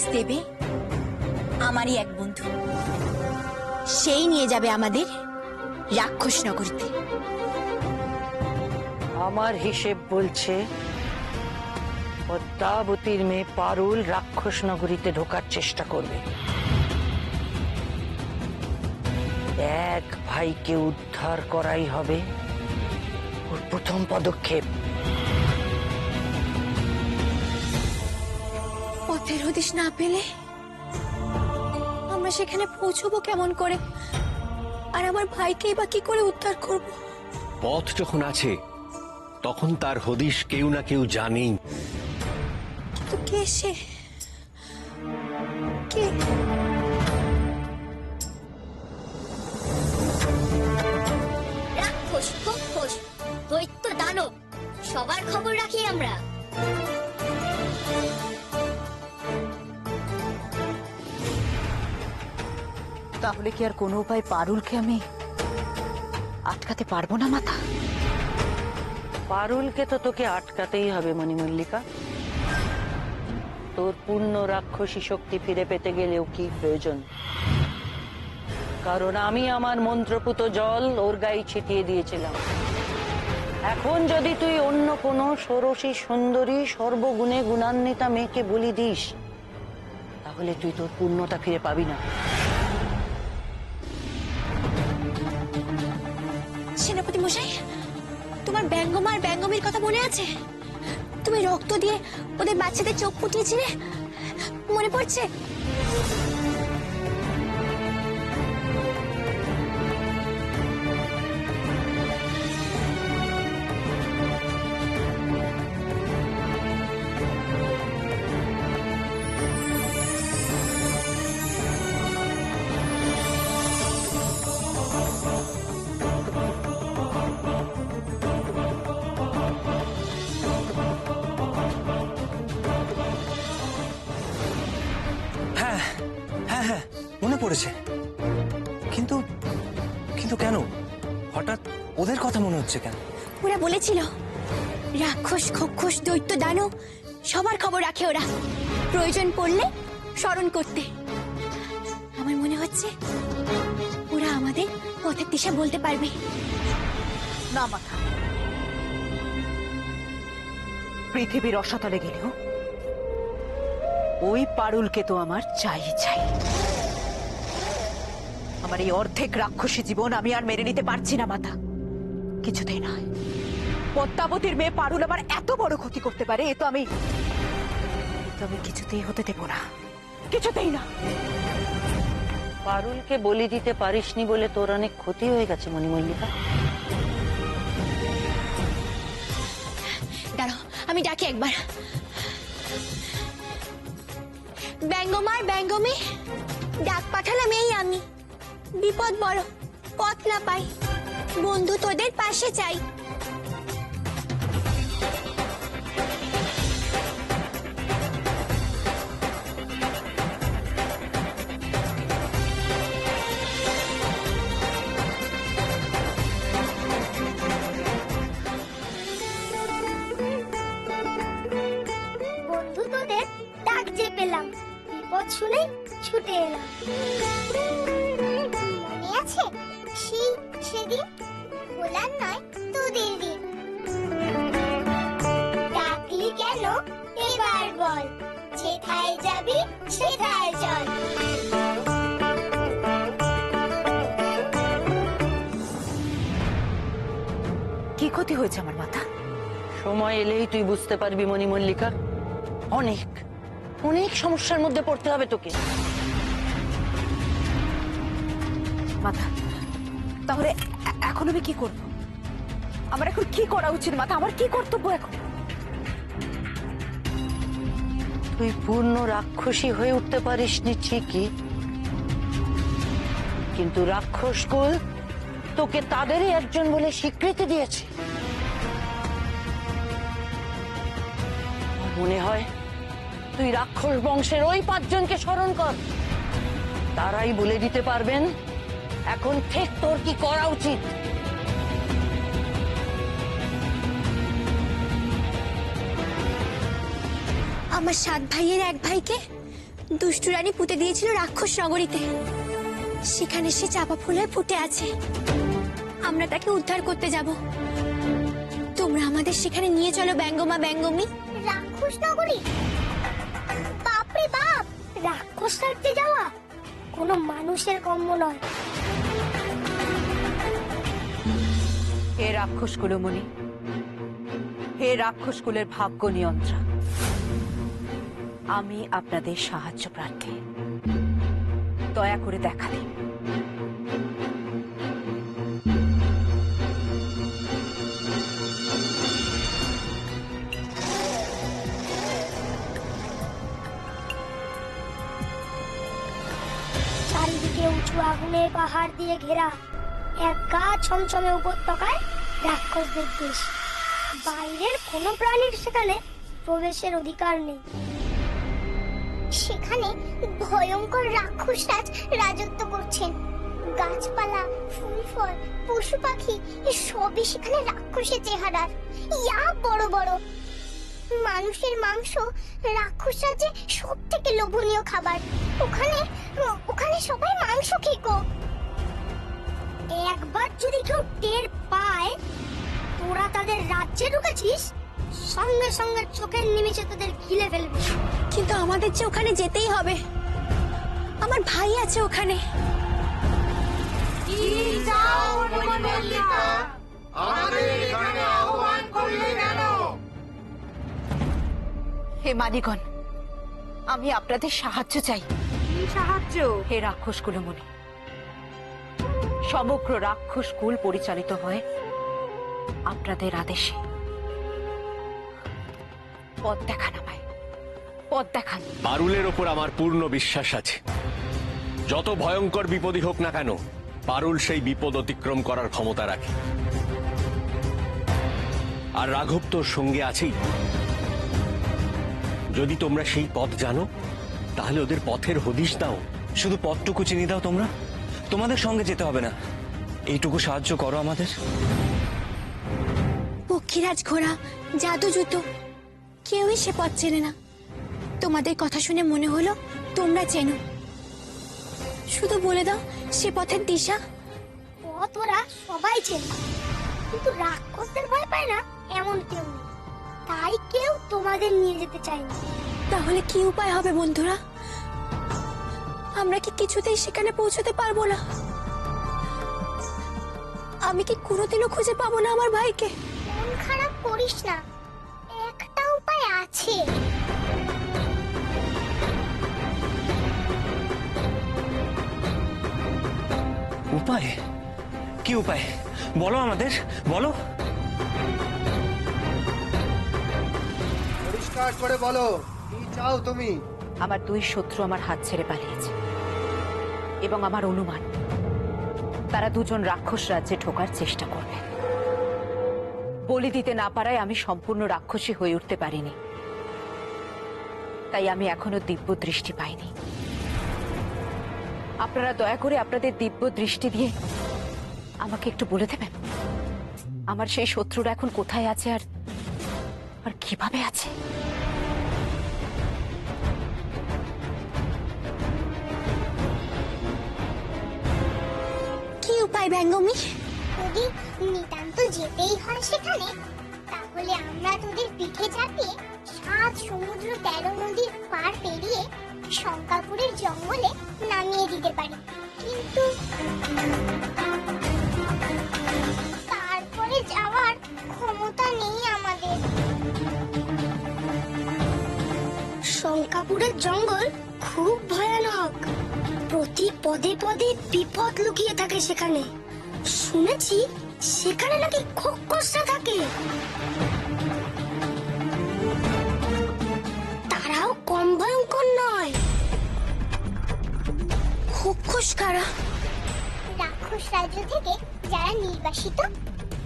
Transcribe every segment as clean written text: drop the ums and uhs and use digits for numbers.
হদিশ দেবে আমারই এক বন্ধু, সেই নিয়ে যাবে আমাদের রাক্ষস নগরীতে। আমার হিসেব বলছে পদ্মাবতীর মেয়ে পারুল রাক্ষস নগরীতে ঢোকার চেষ্টা করবে। এক ভাইকে উদ্ধার করাই হবে ওর প্রথম পদক্ষেপ। পথের হদিশ না পেলে আমরা সেখানে পৌঁছবো কেমন করে, আর আমার ভাইকেই বা কি করে উদ্ধার করব? পথ যখন আছে তখন তার হদিশ কেউ না কেউ জানেই। কিন্তু কে সে? কে? রাক্ষস, খোস, দৈত্য, দানব, সবার খবর রাখি আমরা। তাহলে কি আর কোনো উপায় পারুলকে আমি আটকাতে পারবো না মাতা? পারুলকে তো তোকে আটকাতেই হবে মণিমল্লিকা। তোর পূর্ণ রাক্ষসী শক্তি ফিরে পেতে গেলেও কি প্রয়োজন? কারণ আমি আমার মন্ত্রপুত জল ওর গায়ে ছিটিয়ে দিয়েছিলাম। এখন যদি তুই অন্য কোনো ষোড়শী সুন্দরী সর্বগুণে গুণান্বিতা মেয়েকে বলি দিস, তাহলে তুই তোর পূর্ণতা ফিরে পাবি না। সেনাপতি মশাই, তোমার ব্যঙ্গমা আর ব্যঙ্গমীর কথা মনে আছে? তুমি রক্ত দিয়ে ওদের বাচ্চাদের চোখ ফুটিয়েছিলে, মনে পড়ছে? হ্যাঁ হ্যাঁ হ্যাঁ, মনে পড়েছে। কিন্তু কিন্তু কেন হঠাৎ ওদের কথা মনে হচ্ছে কেন? ওরা বলেছিল রাক্ষস, খক্ষস, দৈত্য, দানব সবার খবর রাখে ওরা, প্রয়োজন পড়লে স্মরণ করতে। আমার মনে হচ্ছে ওরা আমাদের পথের দিশা বলতে পারবে। না মাতা, পৃথিবীর রসাতলে গেলেও ওই পারুলকে তো আমার চাই চাই। আমার এই অর্ধেক রাক্ষসী জীবন আমি আর মেনে নিতে পারছি না মাতা, কিছুতেই নয়। পদ্মাবতীর মেয়ে পারুল আমার এত বড় ক্ষতি করতে পারে, এ তো আমি কিছুতেই হতে দেব না, কিছুতেই না। পারুলকে বলি দিতে পারিসনি বলে তোর অনেক ক্ষতি হয়ে গেছে মণিমল্লিকা। দাঁড়াও, আমি ডাকি একবার। ব্যঙ্গমার ব্যঙ্গমে, ডাক পাঠালাম এই আমি। বিপদ বড়, পথ না পাই, বন্ধু তোদের পাশে চাই। বন্ধু, তোদের ডাক যে পেলাম, বিপদ শুনে ছুটে এলাম। মনে আছে সেদিন ভোলার নয় তোদের দিন? ডাকলি কেন এবার বল, যেথায় যাবি সেথায় চল। কি ক্ষতি হয়েছে আমার মাতা? সময় এলেই তুই বুঝতে পারবি মণিমল্লিকা। অনেক অনেক সমস্যার মধ্যে পড়তে হবে তোকে। মাতা, তাহলে এখন আমি কি করব? আমার এখন কি করা উচিত মাতা? আমার কি কর্তব্য এখন? তুই পূর্ণ রাক্ষসী হয়ে উঠতে পারিসনি ঠিকই, কিন্তু রাক্ষস কুল তোকে তাদেরই একজন বলে স্বীকৃতি দিয়েছে। মনে হয় তুই রাক্ষস বংশের ওই 5 জনকে স্মরণ কর, তারাই বলে দিতে পারবেন এখন ঠিক তোর কি করা উচিত। আমার 7 ভাইয়ের এক ভাইকে দুষ্টু রানী পুঁতে দিয়েছিল রাক্ষস নগরীতে। সেখানে সে চাপা ফুলে ফুটে আছে। আমরা তাকে উদ্ধার করতে যাব। তোমরা আমাদের সেখানে নিয়ে চলো ব্যঙ্গমা ব্যঙ্গমী। রাক্ষস নগরী? বাপরে বাপ, রাক্ষস রাজ্যে যাওয়া কোনো মানুষের কর্ম নয়। হে রাক্ষস কুলমণি, হে রাক্ষস কুলের ভাগ্য নিয়ন্ত্রণ, আমি আপনাদের সাহায্য প্রার্থী। দয়া করে দেখা দিন। চারিদিকে উঁচু আগুনের পাহাড় দিয়ে ঘেরা এক গা ছমছমে উপত্যকায় রাক্ষসদের দেশ। বাইরের কোনো প্রাণীর সেখানে প্রবেশের অধিকার নেই। সেখানে ভয়ঙ্কর রাক্ষসরাজ রাজত্ব করছেন। গাছপালা, ফুল ফল, পশু পাখি সবই সেখানে রাক্ষসের চেহারার। ইয়া বড় বড়। মানুষের মাংস রাক্ষস রাজ্যে সব থেকে লোভনীয় খাবার। ওখানে ওখানে সবাই মাংস খেকো। একবার যদি কেউ টের পায় তোরা তাদের রাজ্যে ঢুকেছিস, সঙ্গে সঙ্গে চোখের নিমেষে তোদের গিলে ফেলবে। কিন্তু আমাদের যে ওখানে যেতেই হবে। আমার ভাই আছে ওখানে। হে মানিগণ, আমি আপনাদের সাহায্য চাই। সাহায্য? হে রাক্ষস কুলমণি, সমগ্র রাক্ষস কুল পরিচালিত হয় আপনাদের আদেশে। পথ দেখান আমায়, পথ দেখান। পারুলের ওপর আমার পূর্ণ বিশ্বাস আছে। যত ভয়ঙ্কর বিপদই হোক না কেন, পারুল সেই বিপদ অতিক্রম করার ক্ষমতা রাখে। আর রাঘব তোর সঙ্গে আছেই। যদি তোমরা সেই পথ জানো, তাহলে ওদের পথের হদিশ দাও। শুধু পথটুকু চিনি দাও তোমরা, তোমাদের সঙ্গে যেতে হবে না। এইটুকু সাহায্য করো আমাদের। পক্ষীরাজ ঘোড়া, জাদু জুতো, কেউই সে পথ চেনে না। তোমাদের কথা শুনে মনে হলো তোমরা চেনো। শুধু বলে দাও সে পথের দিশা। পথ ওরা সবাই চেনে, কিন্তু রাক্ষসদের ভয় পায় না এমন কেউ নেই। তাই কেউ তোমাদের নিয়ে যেতে চায় না। তাহলে কি উপায় হবে বন্ধুরা? আমরা কি কিছুতেই সেখানে পৌঁছতে পারবো না? আমি কি কোনোদিনও খুঁজে পাবো না আমার ভাইকে? মন খারাপ করিস না, একটা উপায় আছে। উপায়? কি উপায় বলো আমাদের, বলো। পরিষ্কার করে বলো, কি চাও তুমি? আমার দুই শত্রু আমার হাত ছেড়ে পালিয়েছে, এবং আমার অনুমান তারা দুজন রাক্ষস রাজ্যে ঢোকার চেষ্টা করবে। বলি দিতে না পারায় আমি সম্পূর্ণ রাক্ষসী হয়ে উঠতে পারিনি। তাই আমি এখনো দিব্য দৃষ্টি পাইনি। আপনারা দয়া করে আপনাদের দিব্য দৃষ্টি দিয়ে আমাকে একটু বলে দেবেন, আমার সেই শত্রুরা এখন কোথায় আছে আর কিভাবে আছে? কি উপায় ব্যঙ্গমী? যদি নিতান্ত যেতেই হয় সেখানে, তাহলে আমরা তোদের পিঠে চাপিয়ে 7 সমুদ্র 13 নদীর পার পেরিয়ে শঙ্কাপুরের জঙ্গলে নামিয়ে দিতে পারি। কিন্তু তারপরে যাওয়ার ক্ষমতা নেই আমাদের। শঙ্কাপুরের জঙ্গল খুব ভয়ানক। প্রতি পদে পদে বিপদ লুকিয়ে থাকে সেখানে। শুনেছি সেখানে নাকি খোকসরা থাকে। তারাও কম ভয়ঙ্কর নয়। খোকস কারা? রাক্ষস রাজ্য থেকে যারা নির্বাসিত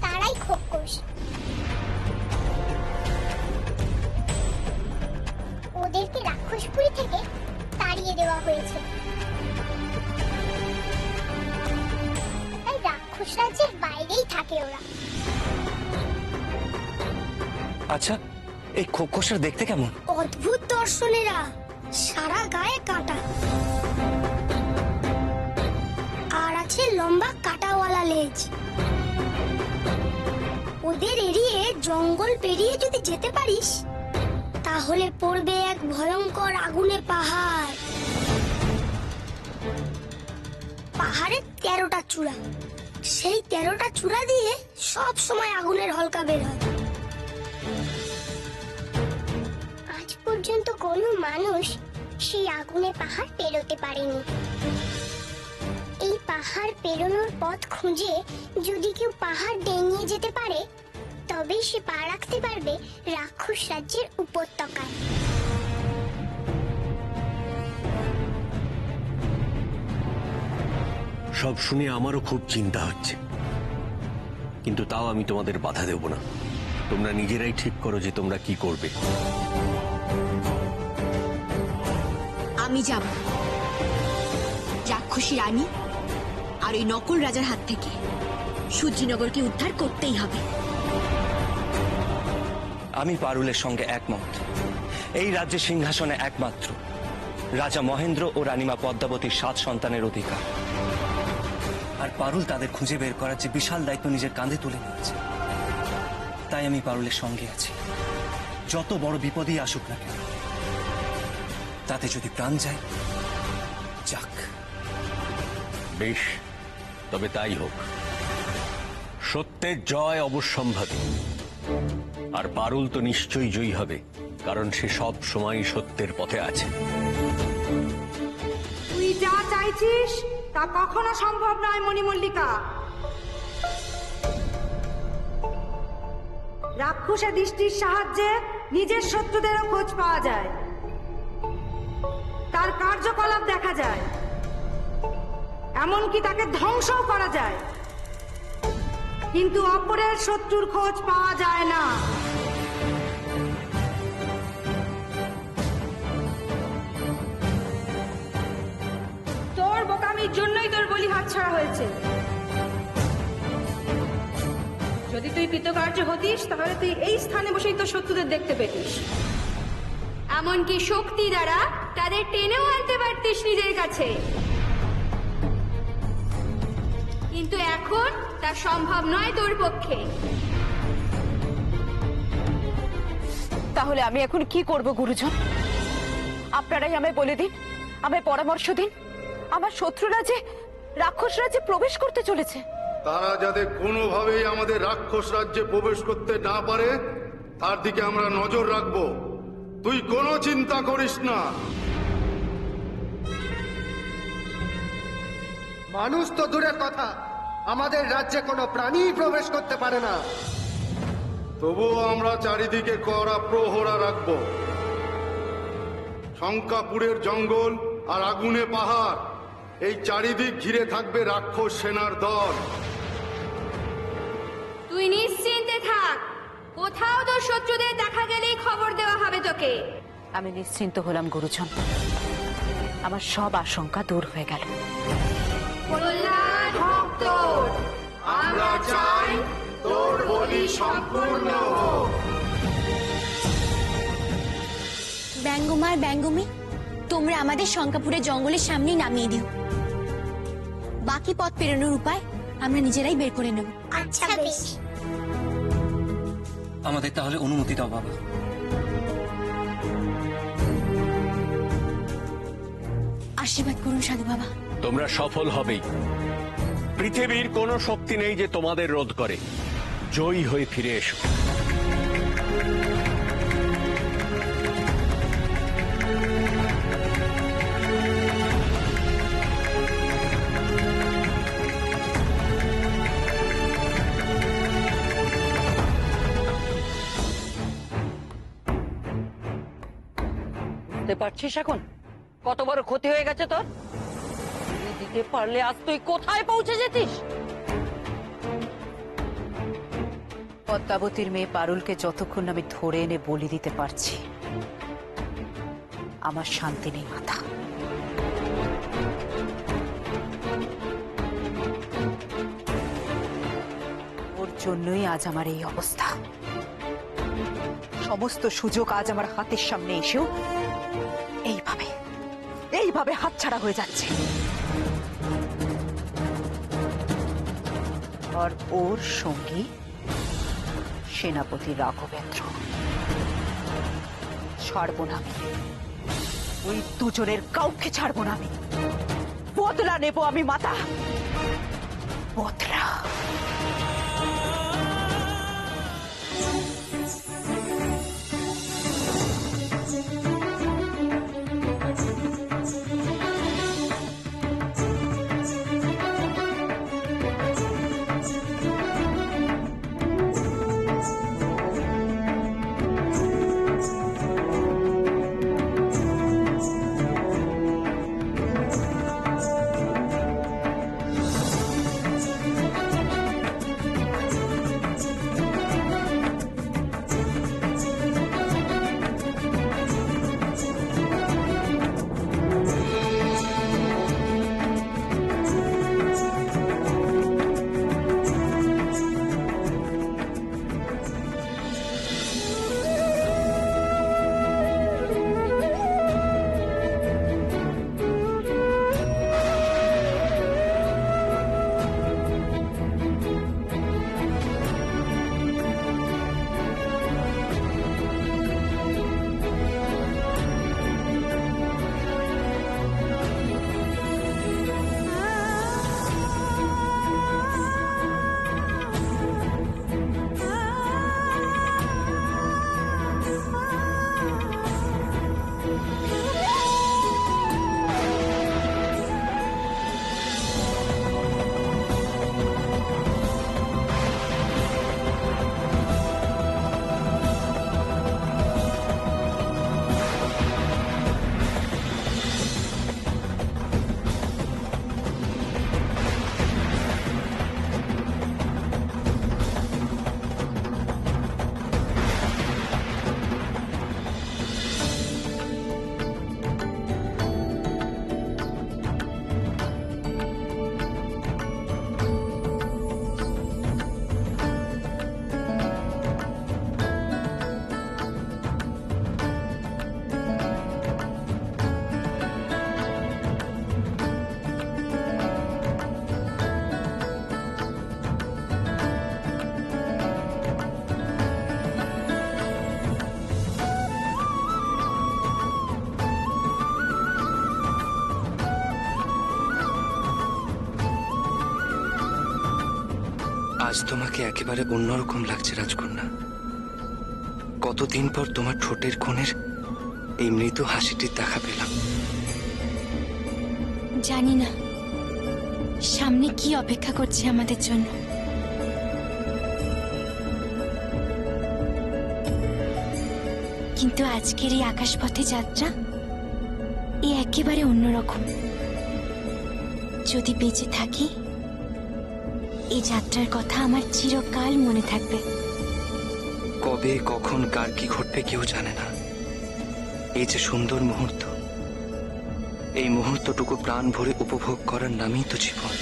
তারাই খোকস। ওদেরকে রাক্ষসপুরী থেকে তাড়িয়ে দেওয়া হয়েছে। তাই রাক্ষস রাজ্যের বাইরেই থাকে ওরা। আচ্ছা, এই খোকসরা দেখতে কেমন? অদ্ভুত দর্শনেরা, সারা গায়ে কাঁটা, আর আছে লম্বা কাঁটাওয়ালা লেজ। ওদের এড়িয়ে জঙ্গল পেরিয়ে যদি যেতে পারিস তাহলে পড়বে এক ভয়ঙ্কর আগুনে পাহাড়। পাহাড়ের 13টা চূড়া, সেই 13টা চূড়া দিয়ে সব সময় আগুনের হলকা বের হয়। আজ পর্যন্ত কোনো মানুষ সেই আগুনের পাহাড় পেরোতে পারেনি। এই পাহাড় পেরোনোর পথ খুঁজে যদি কেউ পাহাড় ডিঙিয়ে যেতে পারে তবেই সে পা রাখতে পারবে রাক্ষস রাজ্যের উপত্যকায়। সব শুনে আমারও খুব চিন্তা হচ্ছে, কিন্তু তাও আমি তোমাদের বাধা দেব না। তোমরা নিজেরাই ঠিক করো যে তোমরা কি করবে। আমি যাব রাক্ষসী রানী আর ওই নকল রাজার হাত থেকে সূর্যনগরকে উদ্ধার করতেই হবে। আমি পারুলের সঙ্গে একমত। এই রাজ্যের সিংহাসনে একমাত্র রাজা মহেন্দ্র ও রানীমা পদ্মাবতীর 7 সন্তানের অধিকার। আর পারুল তাদের খুঁজে বের করার যে বিশাল দায়িত্ব নিজের কাঁধে তুলে নিয়েছে, তাই আমি পারুলের সঙ্গে আছি। যত বড় বিপদই আসুক না কেন, তাতে যদি প্রাণ যায় যাক। বেশ, তবে তাই হোক। সত্যের জয় অবশ্যম্ভাবী, আর পারুল তো নিশ্চয়ই জয়ী হবে, কারণ সে সব সময় সত্যের পথে আছে। তুই যা চাইছিস তা কখনো সম্ভব নয় মণিমল্লিকা। রাক্ষসের দৃষ্টির সাহায্যে নিজের শত্রুদেরও খোঁজ পাওয়া যায়, তার কার্যকলাপ দেখা যায়, এমনকি তাকে ধ্বংসও করা যায়, কিন্তু অপরের শত্রুর খোঁজ পাওয়া যায় না। তোর বোকামির জন্যই তোর বলি হাতছাড়া হয়েছে। যদি তুই কৃতকার্য হতিস তাহলে তুই এই স্থানে বসেই তোর শত্রুদের দেখতে পেতিস, এমনকি শক্তি দ্বারা তাদের টেনেও আনতে পারতিস নিজের কাছে। কিন্তু এখন তা সম্ভব নয় তোর পক্ষে। তাহলে আমি এখন কি করব গুরুজন? আপনারাই আমায় বলে দিন, আমায় পরামর্শ দিন। আমার শত্রুরা যে রাক্ষস রাজ্যে প্রবেশ করতে চলেছে, তারা যাতে কোনোভাবেই আমাদের রাক্ষস রাজ্যে প্রবেশ করতে না পারে তার দিকে আমরা নজর রাখবো। তুই কোনো চিন্তা করিস না। মানুষ তো দূরের কথা, আমাদের রাজ্যে কোনো প্রাণী প্রবেশ করতে পারে না। তবুও আমরা চারিদিকে কড়া প্রহরা রাখবো। শঙ্কাপুরের জঙ্গল আর আগুনে পাহাড়, এই চারিদিক ঘিরে থাকবে রাক্ষস সেনার দল। তুই নিশ্চিন্তে থাক, কোথাও তোর শত্রুদের দেখা গেলেই খবর দেওয়া হবে তোকে। আমি নিশ্চিন্ত হলাম গুরুজন, আমার সব আশঙ্কা দূর হয়ে গেল। কল্যাণ হোক তোর, আমরা চাই তোর বলি সম্পূর্ণ হোক। ব্যঙ্গমার ব্যঙ্গমি, তোমরা আমাদের শঙ্কাপুরের জঙ্গলের সামনেই নামিয়ে দিও। বাকি পথ পেরোনোর উপায় আমরা নিজেরাই বের করে নেব। আচ্ছা বেশ। আমাদের তাহলে অনুমতি দাও বাবা। আশীর্বাদ করুন সাধু বাবা। তোমরা সফল হবেই। পৃথিবীর কোনো শক্তি নেই যে তোমাদের রোধ করে। জয়ী হয়ে ফিরে এসো। বুঝতে পারছিস এখন কত বড় ক্ষতি হয়ে গেছে তোর? দিতে পারলে আজ তুই কোথায় পৌঁছে যেতিস? পদ্মাবতীর মেয়ে পারুলকে যতক্ষণ আমি ধরে এনে বলি দিতে পারছি, আমার শান্তি নেই মাথা। ওর জন্যই আজ আমার এই অবস্থা। সমস্ত সুযোগ আজ আমার হাতের সামনে এসেও এইভাবে এইভাবে হাতছাড়া হয়ে যাচ্ছে। আর ওর সঙ্গী সেনাপতি রাঘবেন্দ্র। ছাড়বো না আমি, ওই দুজনের কাউকে ছাড়বো না আমি। বদলা নেবো আমি মাতা, বদলা। আজ তোমাকে একেবারে অন্যরকম লাগছে রাজকন্যা। কতদিন পর তোমার ঠোঁটের কোণের এই মৃদু হাসিটির দেখা পেলাম। জানি না সামনে কি অপেক্ষা করছে আমাদের জন্য। কিন্তু আজকের এই আকাশপথে যাত্রা এ একেবারে অন্যরকম। যদি বেঁচে থাকি এই যাত্রার কথা আমার চিরকাল মনে থাকবে। কবে কখন কার কি ঘটবে কেউ জানে না। এই যে সুন্দর মুহূর্ত, এই মুহূর্তটুকু প্রাণ ভরে উপভোগ করার নামই তো জীবন।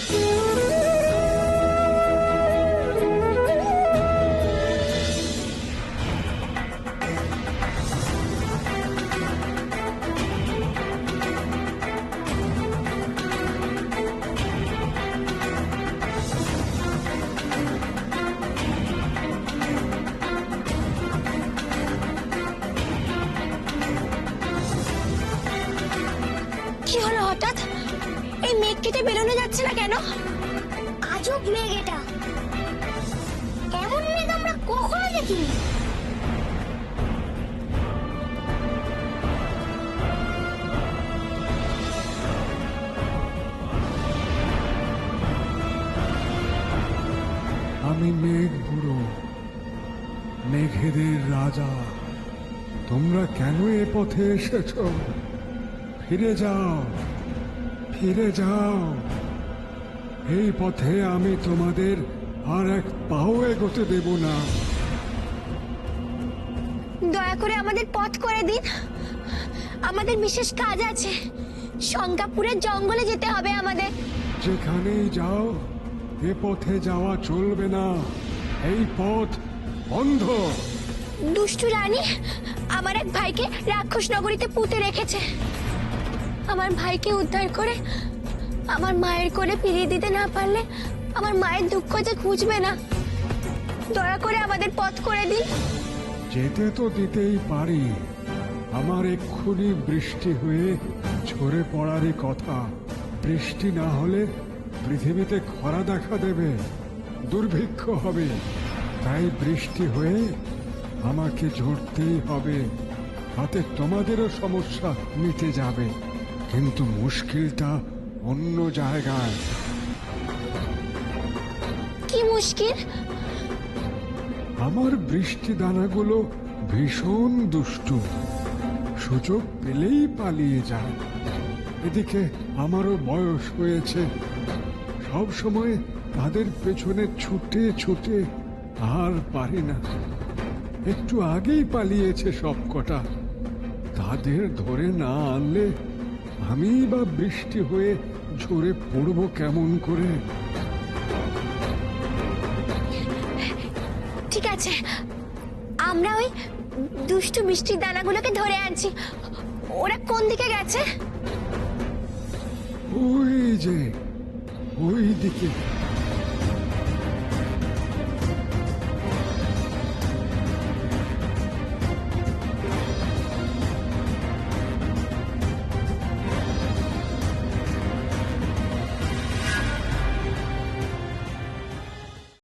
কি হলো হঠাৎ? এই মেঘ কেটে বেরোনো যাচ্ছে না কেন? আজব মেঘ এটা, এমন মেঘ আমরা কখনো দেখিনি। আমি মেঘ বুড়ো, মেঘেদের রাজা। তোমরা কেন এ পথে এসেছ? ফিরে যাও, ফিরে যাও। এই পথে আমি তোমাদের আর এক পাও এগোতে দেব না। দয়া করে আমাদের পথ করে দিন, আমাদের বিশেষ কাজ আছে। শঙ্কাপুরের জঙ্গলে যেতে হবে আমাদের। যেখানেই যাও এ পথে যাওয়া চলবে না, এই পথ বন্ধ। দুষ্টু রানী আমার এক ভাইকে রাক্ষস নগরীতে পুঁতে রেখেছে। আমার ভাইকে উদ্ধার করে আমার মায়ের কোলে ফিরিয়ে দিতে না পারলে আমার মায়ের দুঃখ যে ঘুচবে না। দয়া করে আমাদের পথ করে দিন। যেতে তো দিতেই পারি, আমার এক্ষুনি বৃষ্টি হয়ে ঝরে পড়ারই কথা। বৃষ্টি না হলে পৃথিবীতে খরা দেখা দেবে, দুর্ভিক্ষ হবে। তাই বৃষ্টি হয়ে আমাকে ঝরতেই হবে, তাতে তোমাদেরও সমস্যা মিটে যাবে। কিন্তু মুশকিলটা অন্য জায়গায়। কি মুশকিল? আমার বৃষ্টি দানাগুলো ভীষণ দুষ্টু, সুযোগ পেলেই পালিয়ে যায়। এদিকে আমারও বয়স হয়েছে, সব সময় তাদের পেছনে ছুটে ছুটে আর পারি না। একটু আগেই পালিয়েছে সব কটা। তাদের ধরে না আনলে আমি বা বৃষ্টি হয়ে ঝরে পড়ব কেমন করে? ঠিক আছে, আমরা ওই দুষ্টু মিষ্টির দানাগুলোকে ধরে আনছি। ওরা কোন দিকে গেছে? ওই যে ওই দিকে।